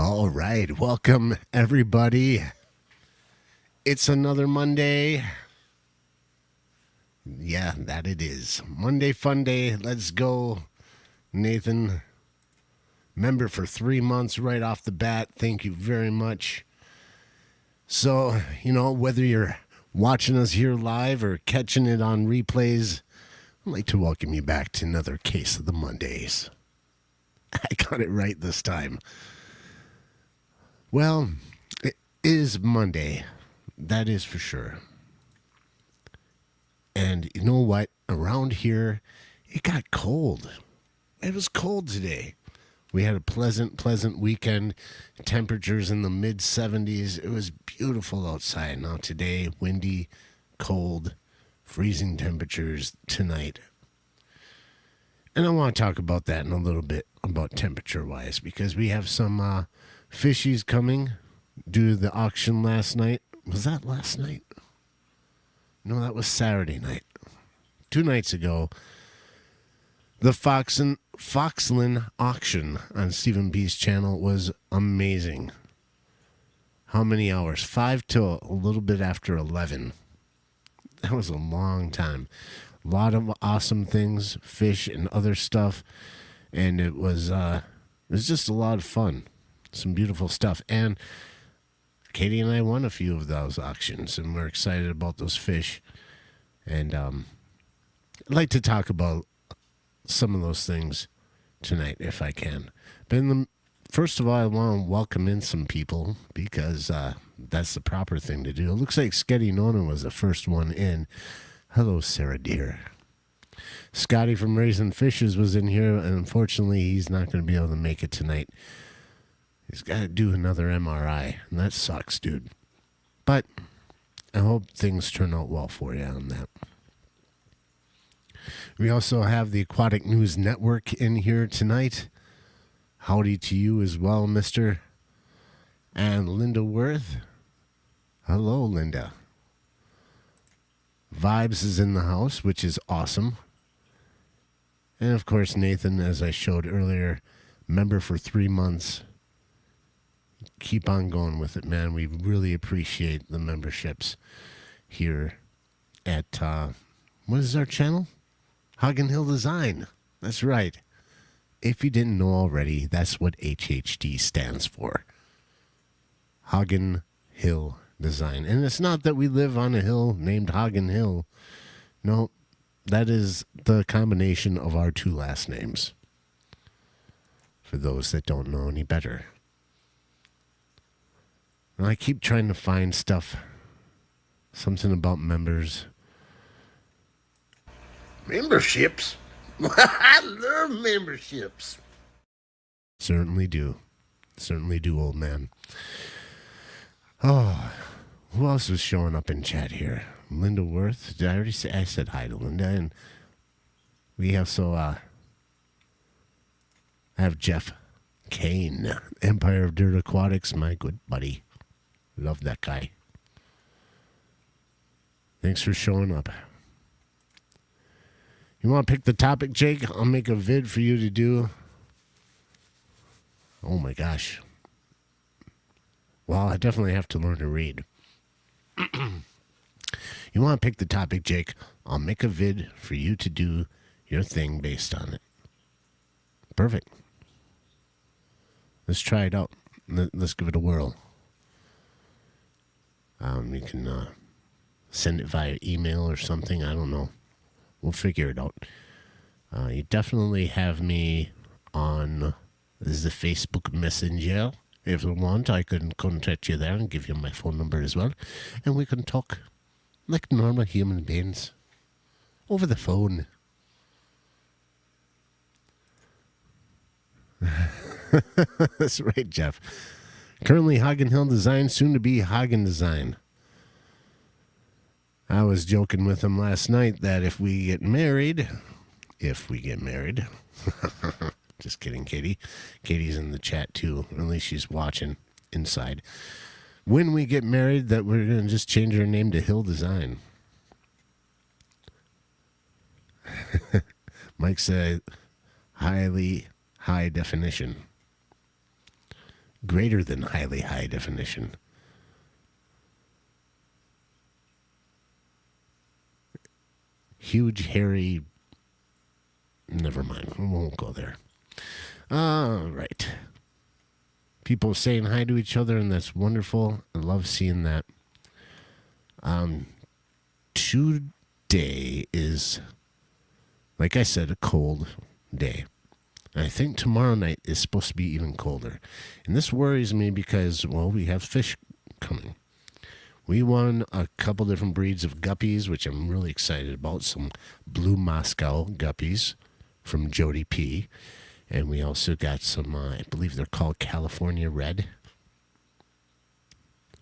All right, welcome everybody. It's another Monday. Yeah, that it is. Monday Fun Day. Let's go. Nathan, member for 3 months right off the bat. Thank you very much. So, whether you're watching us here live or catching it on replays, I'd like to welcome you back to another case of the Mondays. I got it right this time. Well, it is Monday. That is for sure. And you know what? Around here, it got cold. It was cold today. We had a pleasant weekend. Temperatures in the mid 70s. It was beautiful outside. Now today, windy, cold, freezing temperatures tonight. And I want to talk about that in a little bit, about temperature-wise, because we have some fishies coming due to the auction last night. Was that last night? No, that was Saturday night. 2 nights ago, the Foxland auction on Stephen B's channel was amazing. How many hours? 5 till a little bit after 11. That was a long time. A lot of awesome things, fish and other stuff, and it was just a lot of fun. Some beautiful stuff. And Katie and I won a few of those auctions, and we're excited about those fish. And I'd like to talk about some of those things tonight, if I can. But first of all, I want to welcome in some people, because that's the proper thing to do. It looks like Sketty Nona was the first one in. Hello, Sarah dear. Scotty from Raising Fishes was in here, and unfortunately, he's not going to be able to make it tonight. He's got to do another MRI, and that sucks, dude. But I hope things turn out well for you on that. We also have the Aquatic News Network in here tonight. Howdy to you as well, mister. And Linda Worth. Hello, Linda. Vibes is in the house, which is awesome. And of course, Nathan, as I showed earlier, member for 3 months. Keep on going with it, man. We really appreciate the memberships here at, what is our channel? Hagen Hill Design. That's right. If you didn't know already, that's what HHD stands for. Hagen Hill Design. And it's not that we live on a hill named Hagen Hill. No, that is the combination of our 2 last names. For those that don't know any better. And I keep trying to find stuff. Something about members. Memberships? I love memberships. Certainly do. Certainly do, old man. Oh, who else was showing up in chat here? Linda Worth. Did I already say? I said hi to Linda. And we also have Jeff Kane, Empire of Dirt Aquatics, my good buddy. Love that guy. Thanks for showing up. You want to pick the topic, Jake? I'll make a vid for you to do. Oh my gosh. Well, I definitely have to learn to read. You want to pick the topic, Jake? I'll make a vid for you to do your thing based on it. Perfect. Let's try it out. Let's give it a whirl. You can send it via email or something. I don't know. We'll figure it out. You definitely have me on the Facebook Messenger. If you want, I can contact you there and give you my phone number as well. And we can talk like normal human beings over the phone. That's right, Jeff. Currently Hagen Hill Design, soon to be Hagen Design. I was joking with him last night that if we get married, just kidding, Katie. Katie's in the chat too, or at least she's watching inside. When we get married, that we're going to just change our name to Hill Design. Mike said, high definition. greater than highly high definition. Huge, hairy. Never mind. We won't go there. All right. People saying hi to each other, and that's wonderful. I love seeing that. Today is, like I said, a cold day. I think tomorrow night is supposed to be even colder. And this worries me because, well, we have fish coming. We won a couple different breeds of guppies, which I'm really excited about. Some blue Moscow guppies from Jody P. And we also got some, I believe they're called California Red,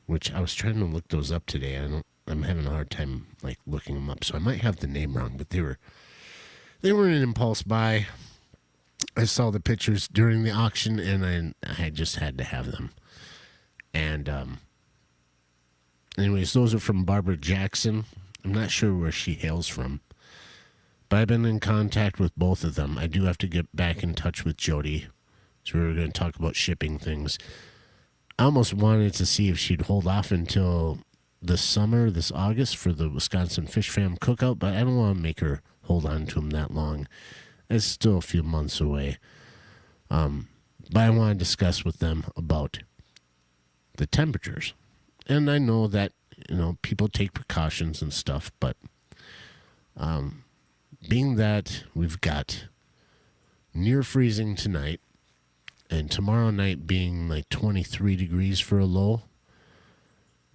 which I was trying to look those up today. I'm having a hard time like looking them up, so I might have the name wrong. But they were an impulse buy. I saw the pictures during the auction, and I just had to have them. And anyways, those are from Barbara Jackson. I'm not sure where she hails from, but I've been in contact with both of them. I do have to get back in touch with Jody, so we were going to talk about shipping things. I almost wanted to see if she'd hold off until this summer, this August, for the Wisconsin Fish Fam cookout, but I don't want to make her hold on to them that long. It's still a few months away. But I want to discuss with them about the temperatures. And I know that, people take precautions and stuff, but being that we've got near freezing tonight and tomorrow night being like 23 degrees for a low,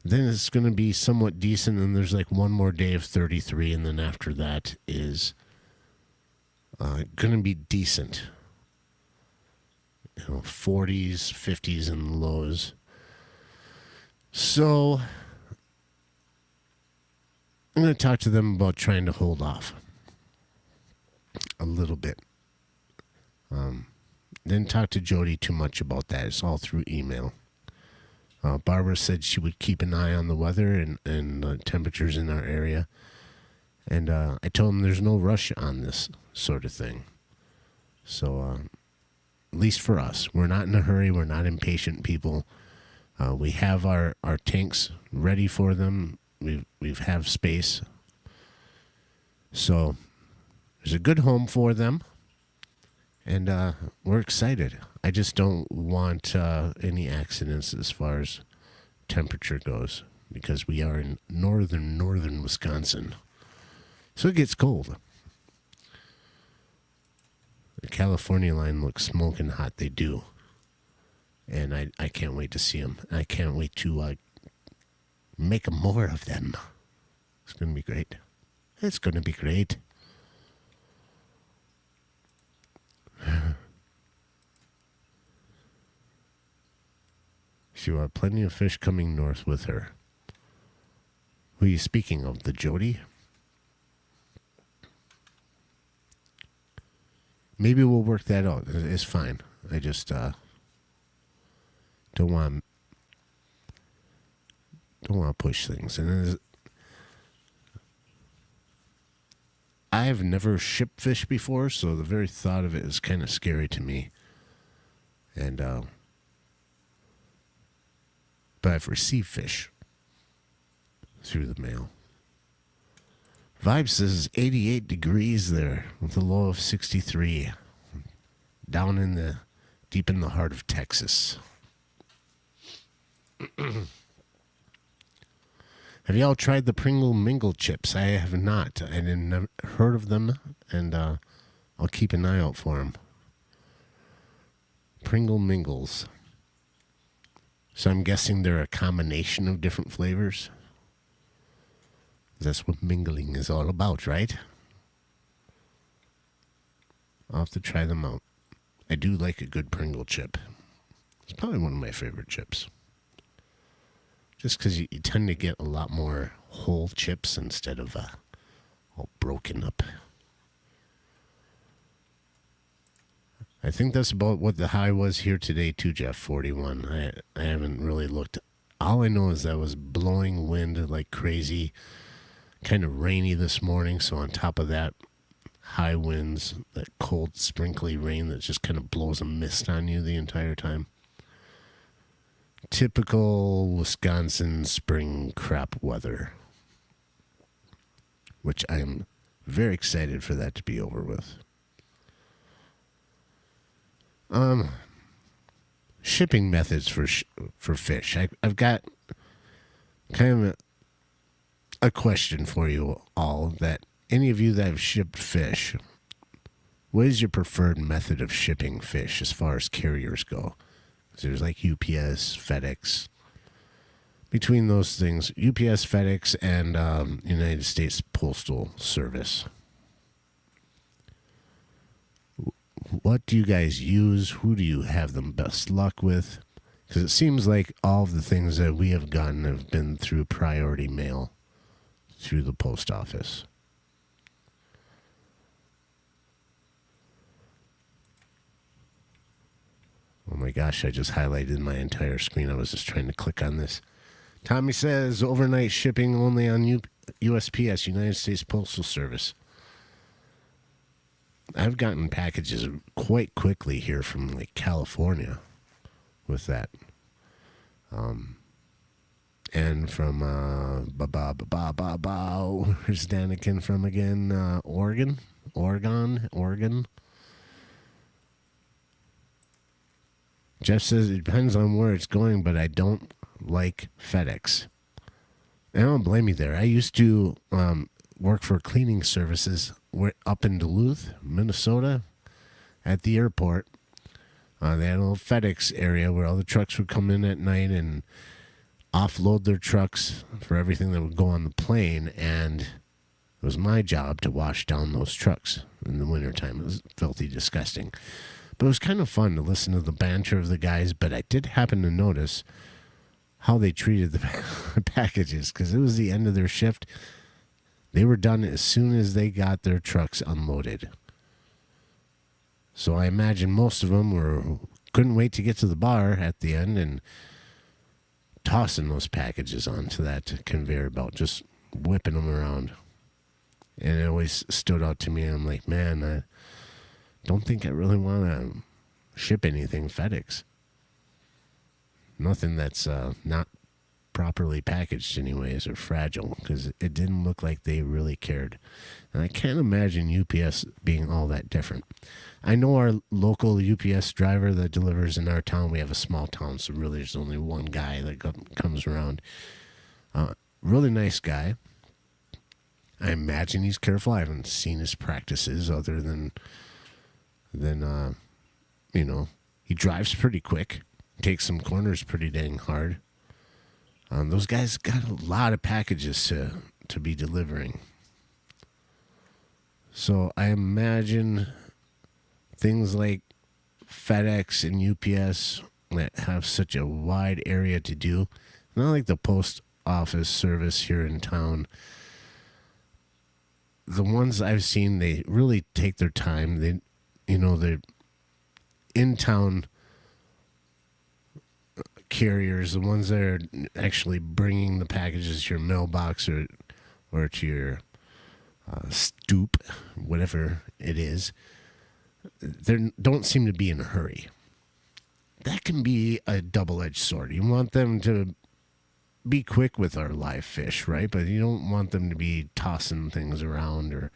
then it's going to be somewhat decent, and there's like one more day of 33, and then after that is going to be decent. 40s, 50s, and lows. So I'm going to talk to them about trying to hold off a little bit. Didn't talk to Jody too much about that. It's all through email. Barbara said she would keep an eye on the weather and temperatures in our area. And I told them there's no rush on this sort of thing. So, at least for us, we're not in a hurry. We're not impatient people. We have our tanks ready for them. We've have space. So, there's a good home for them. And we're excited. I just don't want any accidents as far as temperature goes, because we are in northern Wisconsin. So it gets cold. The California line looks smoking hot. They do. And I can't wait to see them. I can't wait to make more of them. It's going to be great. It's going to be great. She will have plenty of fish coming north with her. Who are you speaking of? The Jody? Maybe we'll work that out. It's fine. I just don't want to push things. And I've never shipped fish before, so the very thought of it is kind of scary to me. And but I've received fish through the mail. Vibe says 88 degrees there with a low of 63 down deep in the heart of Texas. Have y'all tried the Pringle Mingle chips? I have not. I didn't heard of them, and I'll keep an eye out for them. Pringle Mingles. So I'm guessing they're a combination of different flavors. That's what mingling is all about, right? I'll have to try them out. I do like a good Pringle chip. It's probably one of my favorite chips. Just because you tend to get a lot more whole chips instead of all broken up. I think that's about what the high was here today too, Jeff, 41. I haven't really looked. All I know is that it was blowing wind like crazy, kind of rainy this morning. So on top of that, high winds, that cold, sprinkly rain that just kind of blows a mist on you the entire time. typical Wisconsin spring crap weather, which I'm very excited for that to be over with. Shipping methods for fish. I've got kind of a question for you all, that any of you that have shipped fish, what is your preferred method of shipping fish as far as carriers go? There's like UPS, FedEx. Between those things, UPS, FedEx, and United States Postal Service. What do you guys use? Who do you have the best luck with? Because it seems like all of the things that we have gotten have been through priority mail, through the post office. Oh my gosh, I just highlighted my entire screen. I was just trying to click on this. Tommy says overnight shipping only on USPS, United States Postal Service. I've gotten packages quite quickly here from like California with that. And from where's Danikin from again? Oregon. Jeff says it depends on where it's going, but I don't like FedEx. I don't blame you there. I used to work for cleaning services up in Duluth, Minnesota, at the airport. They had a little FedEx area where all the trucks would come in at night and offload their trucks for everything that would go on the plane, and it was my job to wash down those trucks in the wintertime. It was filthy disgusting. But it was kind of fun to listen to the banter of the guys, but I did happen to notice how they treated the packages, because it was the end of their shift. They were done as soon as they got their trucks unloaded. So I imagine most of them couldn't wait to get to the bar at the end and tossing those packages onto that conveyor belt, just whipping them around. And it always stood out to me. I'm like, man, I don't think I really want to ship anything FedEx. Nothing that's not properly packaged anyways, or fragile, because it didn't look like they really cared. And I can't imagine UPS being all that different. I know our local UPS driver that delivers in our town. We have a small town, so really there's only one guy that comes around. Really nice guy. I imagine he's careful. I haven't seen his practices other than he drives pretty quick, takes some corners pretty dang hard. Those guys got a lot of packages to be delivering. So I imagine things like FedEx and UPS that have such a wide area to do, not like the post office service here in town. The ones I've seen, they really take their time. They're in-town carriers, the ones that are actually bringing the packages to your mailbox or to your stoop, whatever it is. They don't seem to be in a hurry. That can be a double-edged sword. You want them to be quick with our live fish, right? But you don't want them to be tossing things around or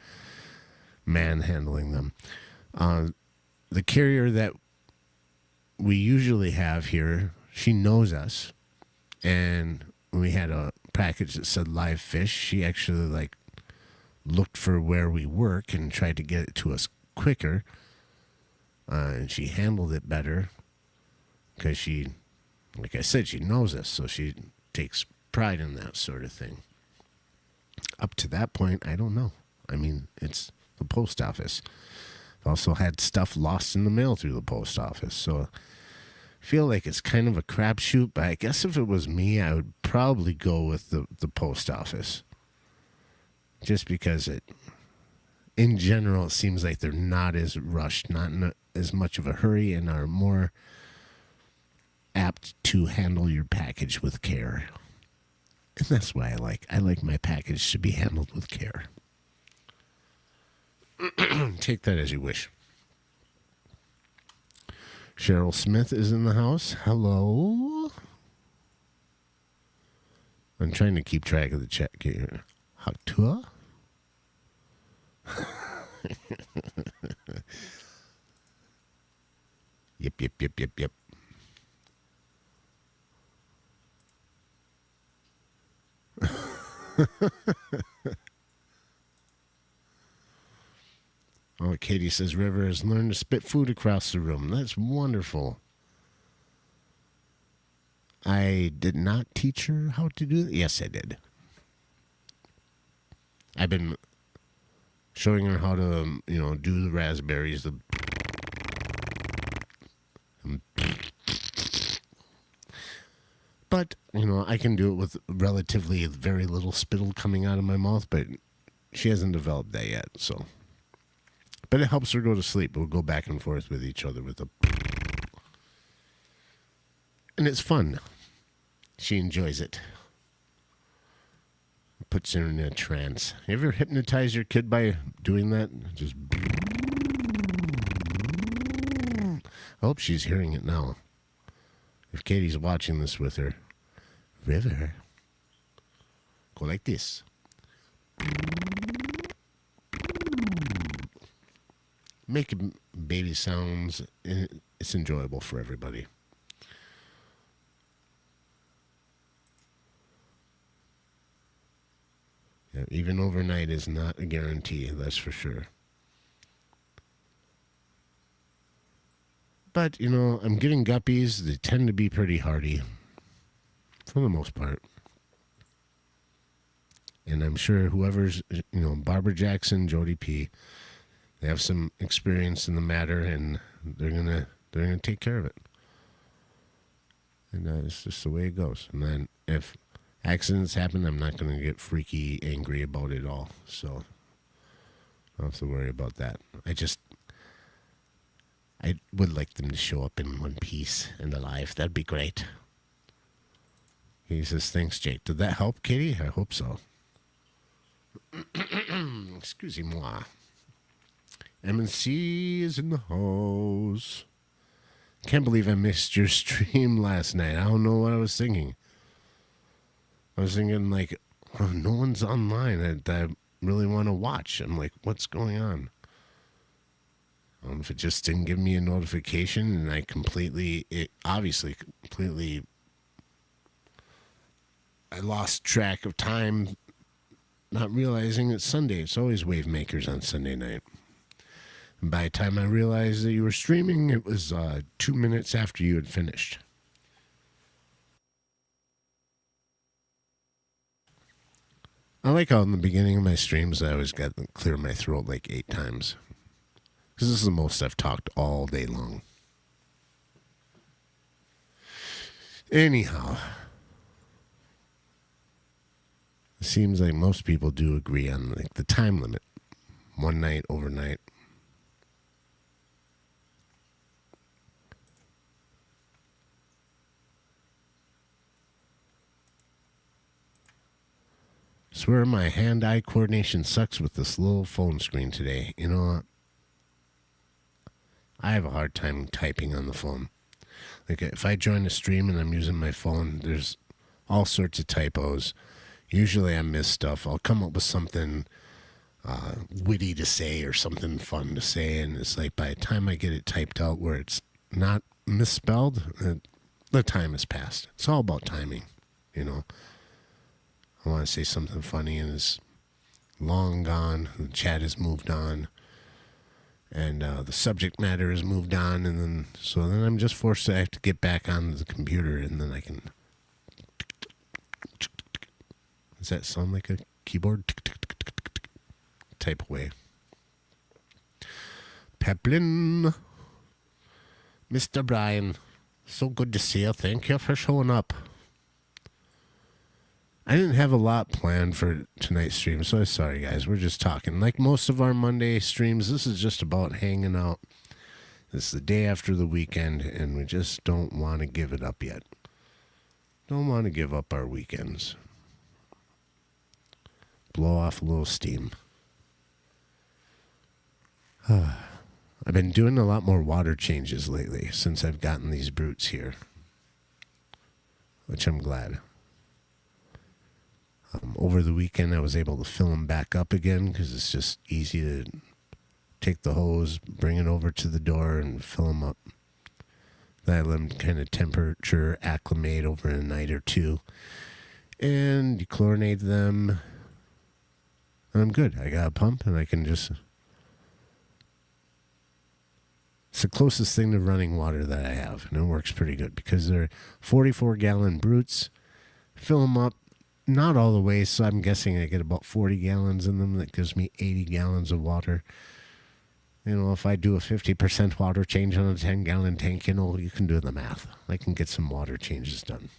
manhandling them. The carrier that we usually have here, she knows us, and when we had a package that said live fish, she actually looked for where we work and tried to get it to us quicker, and she handled it better because she, like I said, she knows us, so she takes pride in that sort of thing. Up to that point, I don't know. I mean, it's the post office. I've also had stuff lost in the mail through the post office, so I feel like it's kind of a crapshoot, but I guess if it was me, I would probably go with the post office. Just because in general, it seems like they're not as rushed, not in as much of a hurry, and are more apt to handle your package with care. And that's why I like my package to be handled with care. Take that as you wish. Cheryl Smith is in the house. Hello. I'm trying to keep track of the chat here. Haktua? Yep. Oh, Katie says River has learned to spit food across the room. That's wonderful. I did not teach her how to do that. Yes, I did. I've been showing her how to, do the raspberries. But, I can do it with relatively very little spittle coming out of my mouth, but she hasn't developed that yet, so. But it helps her go to sleep. We'll go back and forth with each other with the. And it's fun. She enjoys it. Puts her in a trance. You ever hypnotize your kid by doing that? Just. I hope she's hearing it now. If Katie's watching this with her, River, go like this. Make baby sounds. It's enjoyable for everybody. Yeah, even overnight is not a guarantee, that's for sure. But, I'm getting guppies. They tend to be pretty hardy, for the most part. And I'm sure whoever's, Barbara Jackson, Jody P., they have some experience in the matter, and they're gonna take care of it. And it's just the way it goes. And then if accidents happen, I'm not gonna get freaky angry about it all. So I don't have to worry about that. I would like them to show up in one piece and alive. That'd be great. He says, thanks, Jake. Did that help, Katie? I hope so. Excusez-moi. MNC is in the house. Can't believe I missed your stream last night. I don't know what I was thinking. I was thinking, oh, no one's online that I really want to watch. I'm like, what's going on? I don't know if it just didn't give me a notification and I completely I lost track of time, not realizing it's Sunday. It's always Wave Makers on Sunday night. And by the time I realized that you were streaming, it was 2 minutes after you had finished. I like how in the beginning of my streams, I always got to clear my throat 8 times. Because this is the most I've talked all day long. Anyhow, it seems like most people do agree on the time limit. One night, overnight. Swear my hand-eye coordination sucks with this little phone screen today. I have a hard time typing on the phone. If I join a stream and I'm using my phone, there's all sorts of typos. Usually I miss stuff. I'll come up with something witty to say or something fun to say, and it's by the time I get it typed out where it's not misspelled, the time has passed. It's all about timing, I want to say something funny and it's long gone. The chat has moved on. And the subject matter has moved on, and then I'm just forced to have to get back on the computer, and then I can. Does that sound like a keyboard? Type away. Peplin, Mr. Brian, so good to see you. Thank you for showing up. I didn't have a lot planned for tonight's stream, so sorry, guys. We're just talking. Like most of our Monday streams, this is just about hanging out. It's the day after the weekend, and we just don't want to give it up yet. Don't want to give up our weekends. Blow off a little steam. I've been doing a lot more water changes lately since I've gotten these brutes here, which I'm glad. Over the weekend, I was able to fill them back up again because it's just easy to take the hose, bring it over to the door, and fill them up. Let them kind of temperature acclimate over a night or two. And you chlorinate them. And I'm good. I got a pump and I can just... It's the closest thing to running water that I have. And it works pretty good because they're 44-gallon brutes. Fill them up. Not all the way, so I'm guessing I get about 40 gallons in them. That gives me 80 gallons of water. You know, if I do a 50% water change on a 10-gallon tank, you know, you can do the math. I can get some water changes done.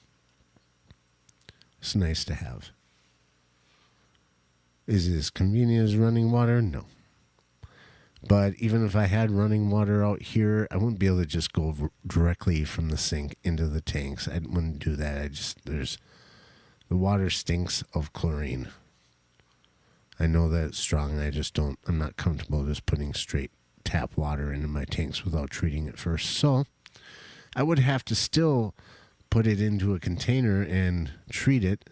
It's nice to have. Is it as convenient as running water? No. But even if I had running water out here, I wouldn't be able to just go directly from the sink into the tanks. I wouldn't do that. The water stinks of chlorine. I know that it's strong, and I'm not comfortable just putting straight tap water into my tanks without treating it first. So I would have to still put it into a container and treat it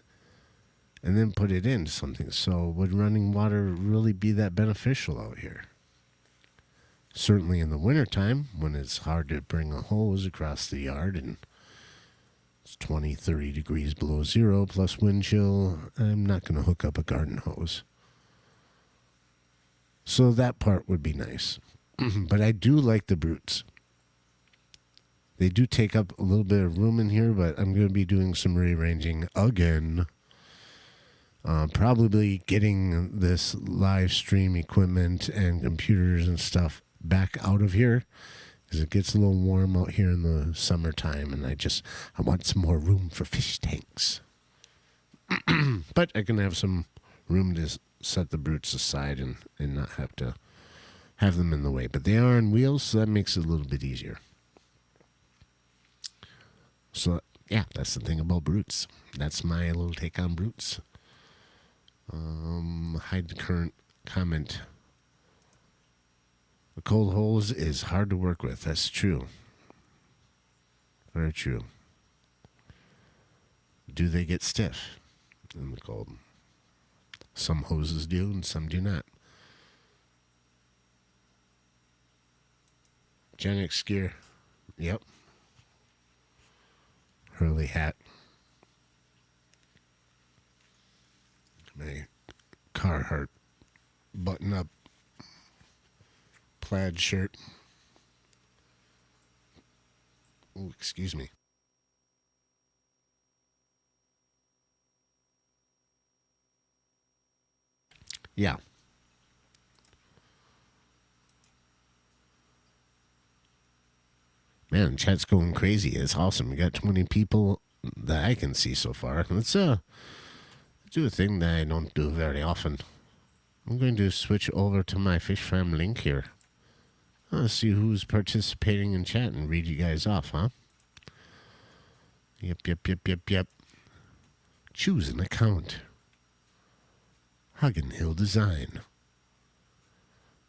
and then put it into something. So would running water really be that beneficial out here? Certainly in the wintertime, when it's hard to bring a hose across the yard and it's 20, 30 degrees below zero plus wind chill, I'm not going to hook up a garden hose. So that part would be nice. But I do like the brutes. They do take up a little bit of room in here, but I'm going to be doing some rearranging again. Probably getting this live stream equipment and computers and stuff back out of here because it gets a little warm out here in the summertime, and I want some more room for fish tanks. But I can have some room to set the brutes aside and not have to have them in the way. But they are on wheels, so that makes it a little bit easier. So, yeah, that's the thing about brutes. That's my little take on brutes. Hide the current comment. The cold hose is hard to work with. That's true. Very true. Do they get stiff in the cold? Some hoses do and some do not. Gen X gear. Yep. Hurley hat. My Carhartt button-up plaid shirt. Oh, excuse me. Yeah. Man, chat's going crazy. It's awesome. We got 20 people that I can see so far. Let's do a thing that I don't do very often. I'm going to switch over to my Fish Fam link here. Let's see who's participating in chat and read you guys off, huh? Yep. Choose an account. Huggin Hill Design.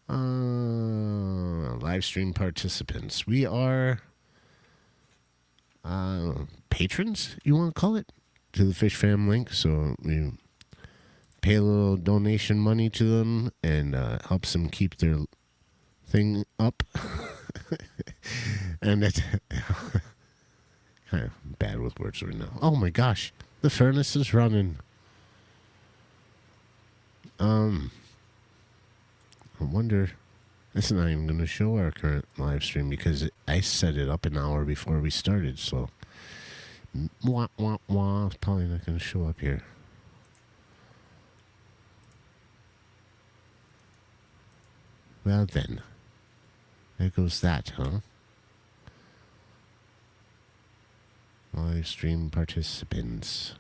Live stream participants. We are patrons, you want to call it, to the Fish Fam link. So we pay a little donation money to them and helps them keep their thing up. And it's kind of bad with words right now. Oh my gosh, the furnace is running. I wonder. It's not even going to show our current live stream because I set it up an hour before we started. So, it's probably not going to show up here. Well then, there goes that, huh? Live stream participants.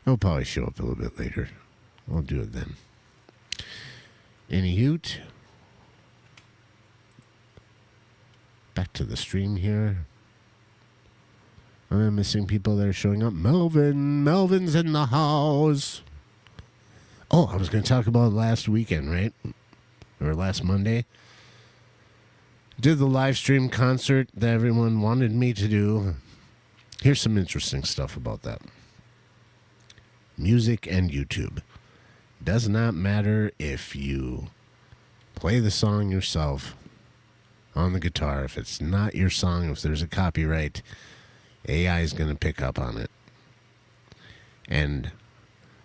It'll probably show up a little bit later. I'll do it then. Any hoot? Back to the stream here. I'm missing people that are showing up. Melvin's in the house. Oh, I was going to talk about last weekend, right? Or last Monday. Did the live stream concert that everyone wanted me to do. Here's some interesting stuff about that. music and YouTube. Does not matter if you play the song yourself on the guitar. If it's not your song, if there's a copyright, AI is going to pick up on it. And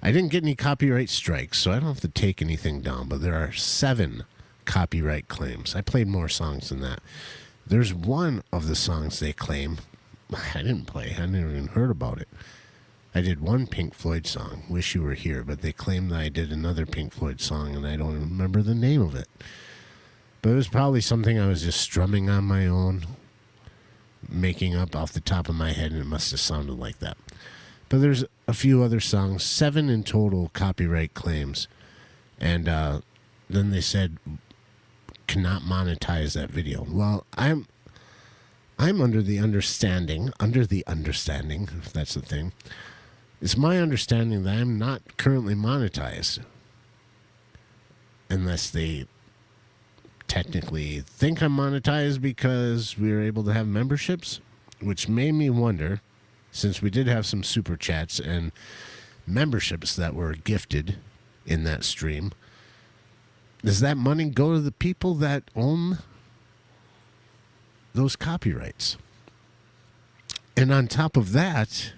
I didn't get any copyright strikes, so I don't have to take anything down, but there are 7 copyright claims. I played more songs than that. There's one of the songs they claim I didn't play. I never even heard about it. I did one Pink Floyd song, Wish You Were Here, but they claim that I did another Pink Floyd song, and I don't remember the name of it. But it was probably something I was just strumming on my own, making up off the top of my head, and it must have sounded like that. But there's a few other songs, 7 in total copyright claims. And then they said, cannot monetize that video. Well, I'm under the understanding, if that's the thing, it's my understanding that I'm not currently monetized. Unless they technically think I'm monetized because we were able to have memberships, which made me wonder, since we did have some super chats and memberships that were gifted in that stream, does that money go to the people that own those copyrights? And on top of that,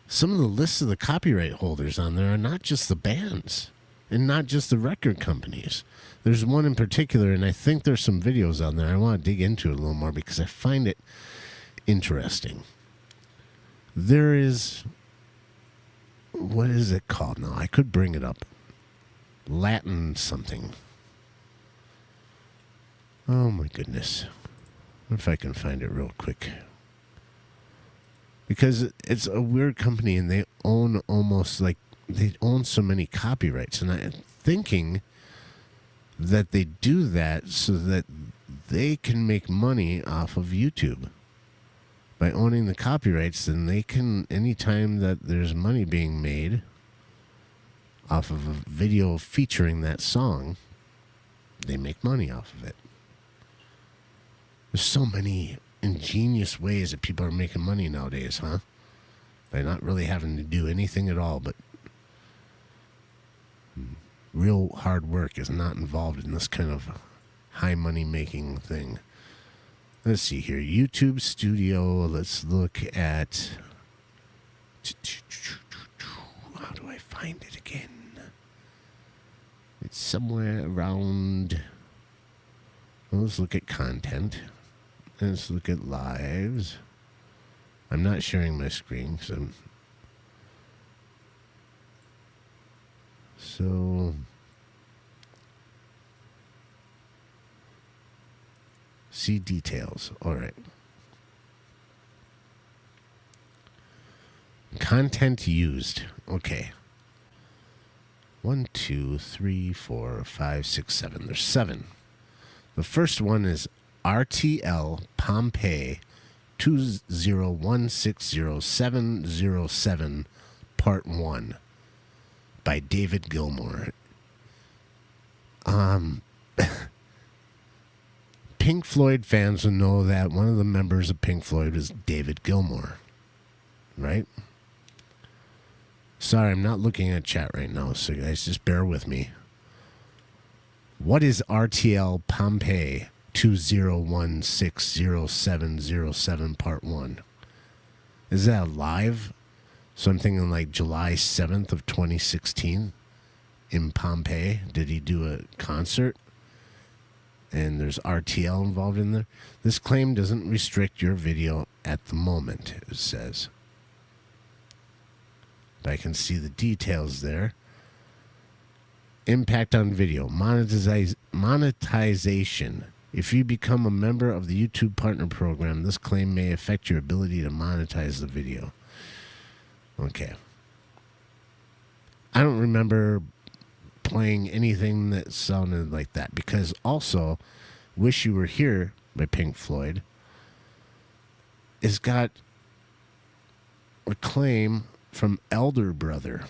some of the lists of the copyright holders on there are not just the bands and not just the record companies. There's one in particular, and I think there's some videos on there. I want to dig into it a little more because I find it interesting. There is, what is it called now? I could bring it up. Latin something. Oh my goodness. I wonder if I can find it real quick. Because it's a weird company and they own they own so many copyrights. And I'm thinking that they do that so that they can make money off of YouTube. By owning the copyrights, then they can, anytime that there's money being made off of a video featuring that song, they make money off of it. There's so many ingenious ways that people are making money nowadays, huh? By not really having to do anything at all, but real hard work is not involved in this kind of high money making thing. Let's see here. YouTube Studio. Let's look at... How do I find it again? It's somewhere around... Well, let's look at content. Let's look at lives. I'm not sharing my screen because I'm... So... See details. All right. Content used. Okay. 1, 2, 3, 4, 5, 6, 7. There's 7. The first one is RTL Pompeii 20160707 Part 1 by David Gilmour. Pink Floyd fans will know that one of the members of Pink Floyd is David Gilmour, right? Sorry, I'm not looking at chat right now, so guys, just bear with me. What is RTL Pompeii 20160707 Part 1? Is that live? So I'm thinking like July 7th of 2016 in Pompeii. Did he do a concert? And there's RTL involved in there. This claim doesn't restrict your video at the moment, it says. But I can see the details there. Impact on video. Monetization. If you become a member of the YouTube Partner Program, this claim may affect your ability to monetize the video. Okay. I don't remember playing anything that sounded like that, because also Wish You Were Here by Pink Floyd has got a claim from Elder Brother.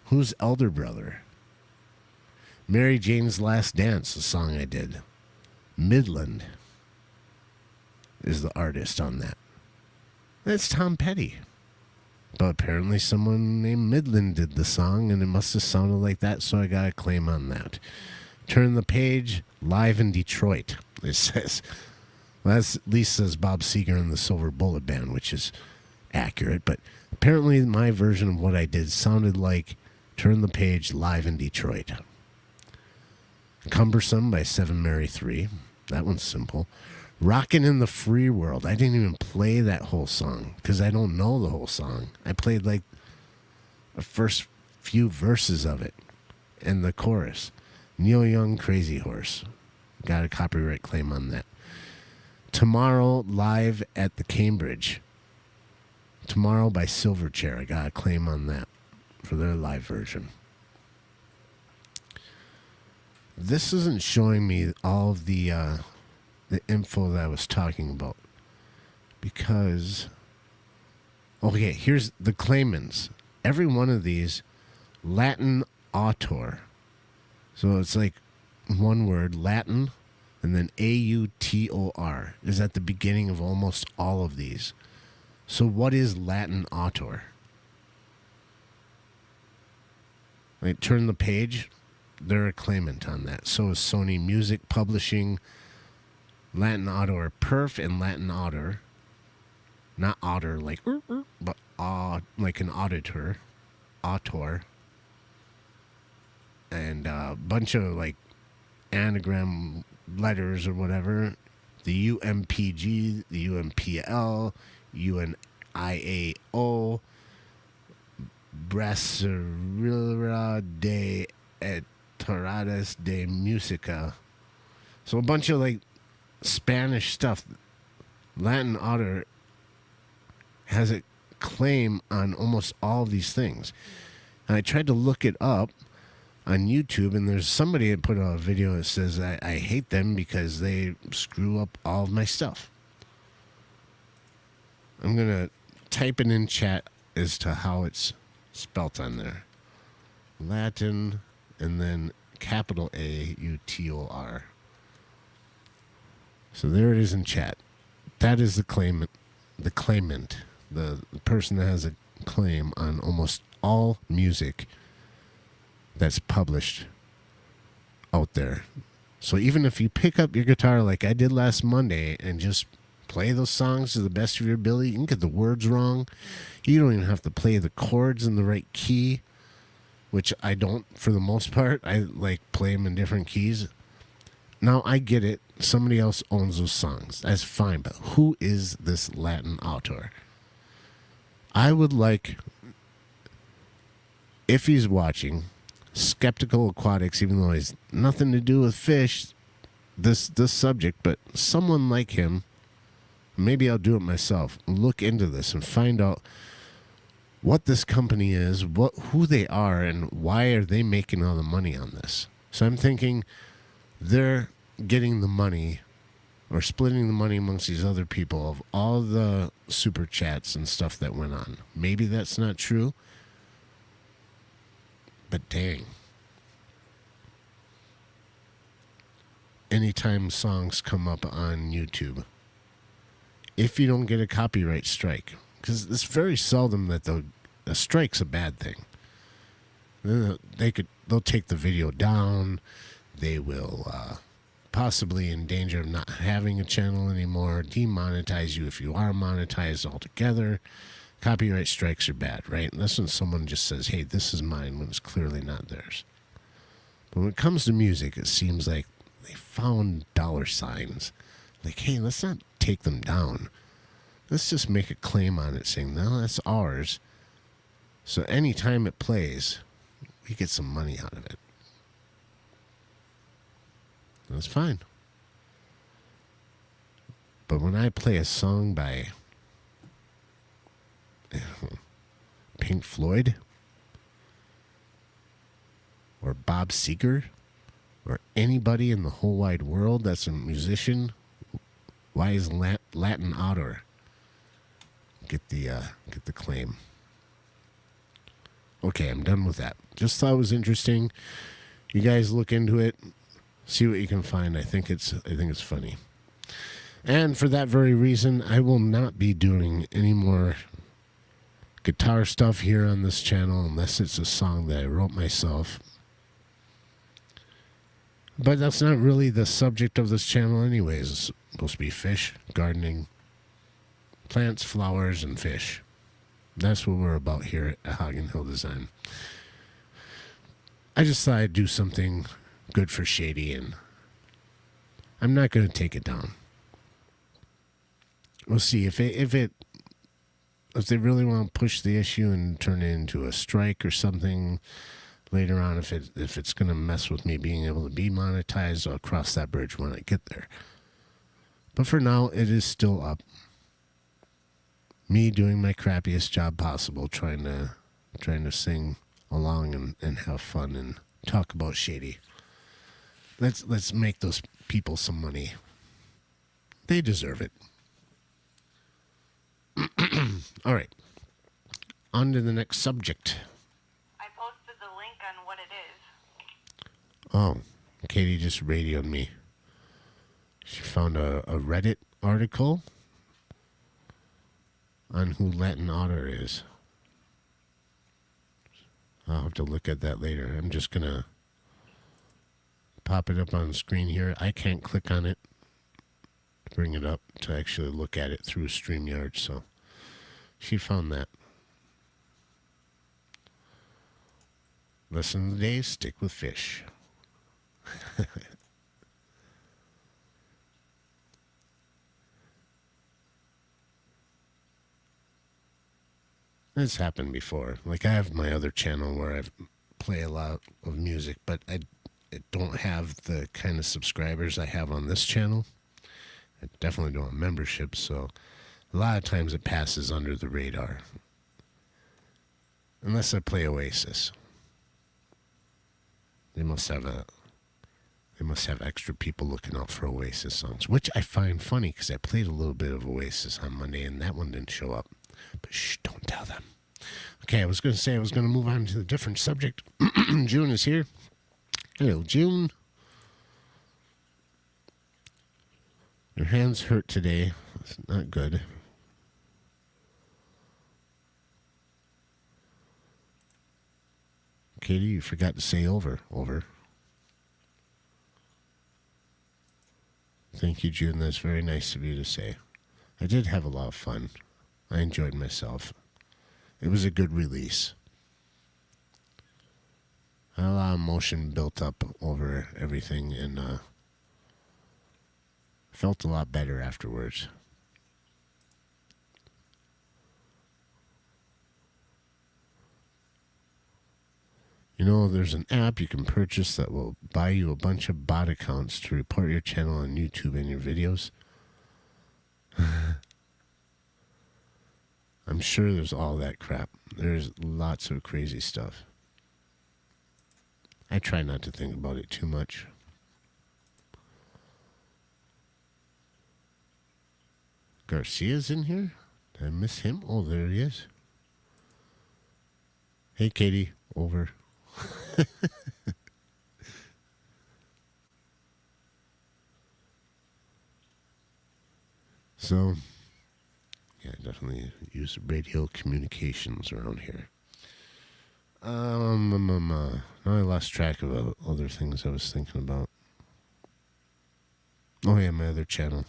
Who's Elder Brother? Mary Jane's Last Dance, the song I did. Midland is the artist on that. That's Tom Petty. But apparently someone named Midland did the song, and it must have sounded like that, so I got a claim on that. Turn the Page, live in Detroit, it says. Well, that at least says Bob Seger and the Silver Bullet Band, which is accurate. But apparently my version of what I did sounded like Turn the Page, live in Detroit. Cumbersome by Seven Mary 3. That one's simple. Rockin' in the Free World. I didn't even play that whole song because I don't know the whole song. I played like the first few verses of it and the chorus. Neil Young, Crazy Horse. Got a copyright claim on that. Tomorrow, live at the Cambridge. Tomorrow by Silverchair. I got a claim on that for their live version. This isn't showing me all of the info that I was talking about because, okay, here's the claimants. Every one of these, Latin autor. So it's like one word, Latin, and then AUTOR is at the beginning of almost all of these. So what is Latin autor? Like, Turn the Page, they're a claimant on that. So is Sony Music Publishing, Latin autor Perf, and Latin autor. Not otter like, but like an auditor, autor. And a bunch of like anagram letters or whatever. The UMPG, the UMPL, UNIAO, Braceria de Etaradas de Musica. So a bunch of like Spanish stuff. Latin Otter has a claim on almost all of these things. And I tried to look it up on YouTube, and there's somebody that put a video that says I hate them because they screw up all of my stuff. I'm going to type it in chat as to how it's spelt on there. Latin, and then capital AUTOR. So there it is in chat. That is the claimant, the person that has a claim on almost all music that's published out there. So even if you pick up your guitar like I did last Monday and just play those songs to the best of your ability, you can get the words wrong. You don't even have to play the chords in the right key, which I don't for the most part. I like play them in different keys. Now I get it. Somebody else owns those songs. That's fine. But who is this Latin author? I would like, if he's watching, Skeptical Aquatics, even though he's nothing to do with fish, this subject, but someone like him, maybe I'll do it myself, look into this and find out what this company is, who they are, and why are they making all the money on this. So I'm thinking they're getting the money or splitting the money amongst these other people of all the super chats and stuff that went on. Maybe that's not true. But dang. Anytime songs come up on YouTube, if you don't get a copyright strike, because it's very seldom that a strike's a bad thing. They'll take the video down. They will possibly in danger of not having a channel anymore, demonetize you if you are monetized altogether. Copyright strikes are bad, right? And that's when someone just says, hey, this is mine, when it's clearly not theirs. But when it comes to music, it seems like they found dollar signs. Like, hey, let's not take them down. Let's just make a claim on it saying, no, that's ours. So anytime it plays, we get some money out of it. That's fine. But when I play a song by Pink Floyd or Bob Seger or anybody in the whole wide world that's a musician, why is Latin author get the claim? Okay, I'm done with that. Just thought it was interesting. You guys look into it, see what you can find. I think it's funny. And for that very reason, I will not be doing any more guitar stuff here on this channel unless it's a song that I wrote myself. But that's not really the subject of this channel anyways. It's supposed to be fish, gardening, plants, flowers, and fish. That's what we're about here at Hagen Hill Design. I just thought I'd do something good for Shady, and I'm not going to take it down. We'll see if they really want to push the issue and turn it into a strike or something later on. If it's going to mess with me being able to be monetized, I'll cross that bridge when I get there. But for now, it is still up. Me doing my crappiest job possible, trying to sing along and have fun and talk about Shady. Let's make those people some money. They deserve it. All right. On to the next subject. I posted the link on what it is. Oh, Katie just radioed me. She found a Reddit article on who Latin Otter is. I'll have to look at that later. I'm just going to pop it up on the screen here. I can't click on it to bring it up to actually look at it through StreamYard, so she found that. Lesson of the day, stick with fish. It's happened before. Like, I have my other channel where I play a lot of music, but I don't have the kind of subscribers I have on this channel. I definitely don't have memberships, so a lot of times it passes under the radar. Unless I play Oasis. They must have extra people looking out for Oasis songs, which I find funny because I played a little bit of Oasis on Monday and that one didn't show up. But shh, don't tell them. Okay, I was going to move on to a different subject. June is here. Hello, June. Your hands hurt today. That's not good. Katie, you forgot to say over. Over. Thank you, June. That's very nice of you to say. I did have a lot of fun. I enjoyed myself. It was a good release. I had a lot of emotion built up over everything and felt a lot better afterwards. You know, there's an app you can purchase that will buy you a bunch of bot accounts to report your channel on YouTube and your videos. I'm sure there's all that crap. There's lots of crazy stuff. I try not to think about it too much. Garcia's in here? Did I miss him? Oh, there he is. Hey, Katie. Over. So, yeah, definitely use radio communications around here. Now I lost track of other things I was thinking about. Oh yeah, my other channel.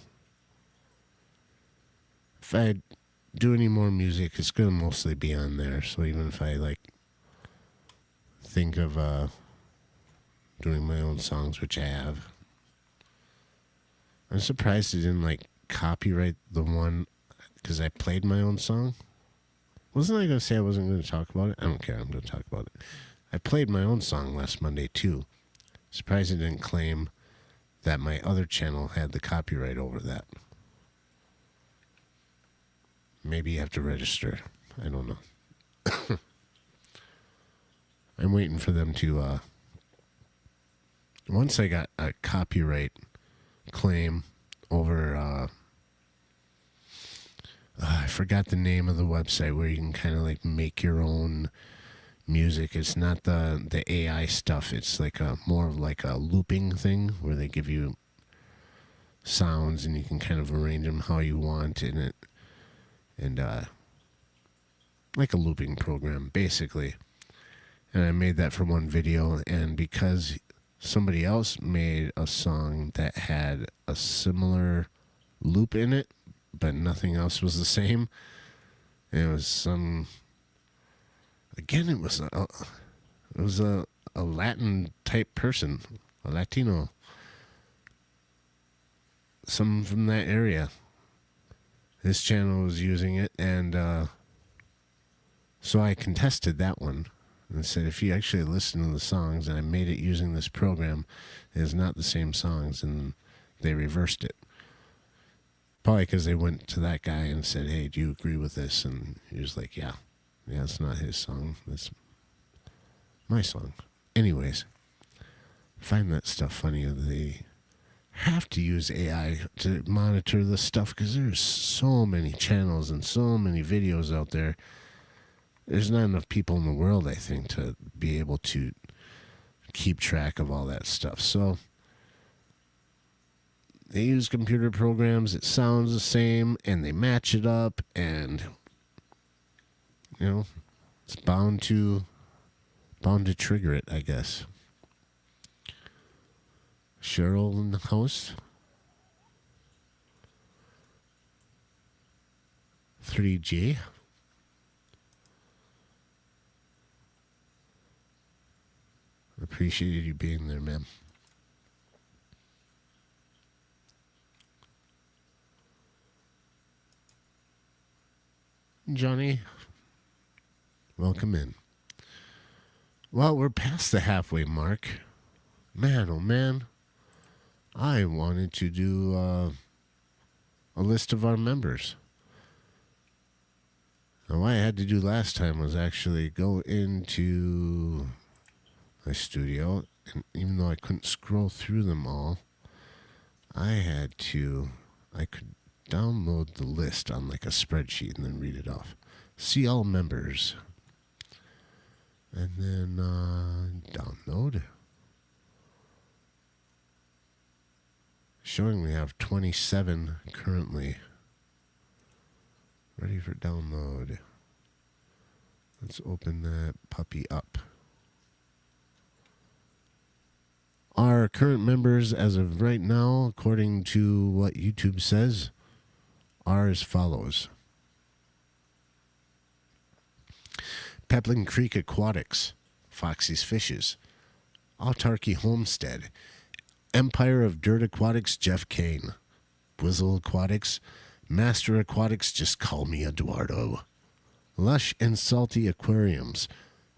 If I do any more music, it's gonna mostly be on there. So even if I think of doing my own songs, which I have, I'm surprised it didn't copyright the one. Because I played my own song. Wasn't I going to say I wasn't going to talk about it? I don't care. I'm going to talk about it. I played my own song last Monday, too. Surprised it didn't claim that my other channel had the copyright over that. Maybe you have to register. I don't know. I'm waiting for them to... once I got a copyright claim over... I forgot the name of the website where you can kind of make your own music. It's not the AI stuff. It's more of a looping thing where they give you sounds and you can kind of arrange them how you want in it. And like a looping program, basically. And I made that for one video, and because somebody else made a song that had a similar loop in it, but nothing else was the same. It was some. Again, it was a Latin type person, a Latino, someone from that area. This channel was using it, and so I contested that one and said, if you actually listen to the songs, and I made it using this program, it is not the same songs, and they reversed it. Probably because they went to that guy and said, hey, do you agree with this? And he was like, yeah, it's not his song. That's my song. Anyways, find that stuff funny. They have to use AI to monitor this stuff because there's so many channels and so many videos out there. There's not enough people in the world, I think, to be able to keep track of all that stuff. So they use computer programs. It sounds the same, and they match it up, and it's bound to trigger it, I guess. Cheryl in the house. 3G. Appreciated you being there, ma'am. Johnny, welcome in. Well, we're past the halfway mark. Man, oh man. I wanted to do a list of our members. Now, what I had to do last time was actually go into my studio, and even though I couldn't scroll through them all, I could download the list on like a spreadsheet and then read it off. See all members. And then download. Showing we have 27 currently. Ready for download. Let's open that puppy up. Our current members as of right now, according to what YouTube says, are as follows. Peplin Creek Aquatics, Foxy's Fishes, Autarky Homestead, Empire of Dirt Aquatics, Jeff Kane, Bwizzle Aquatics, Master Aquatics, just call me Eduardo, Lush and Salty Aquariums,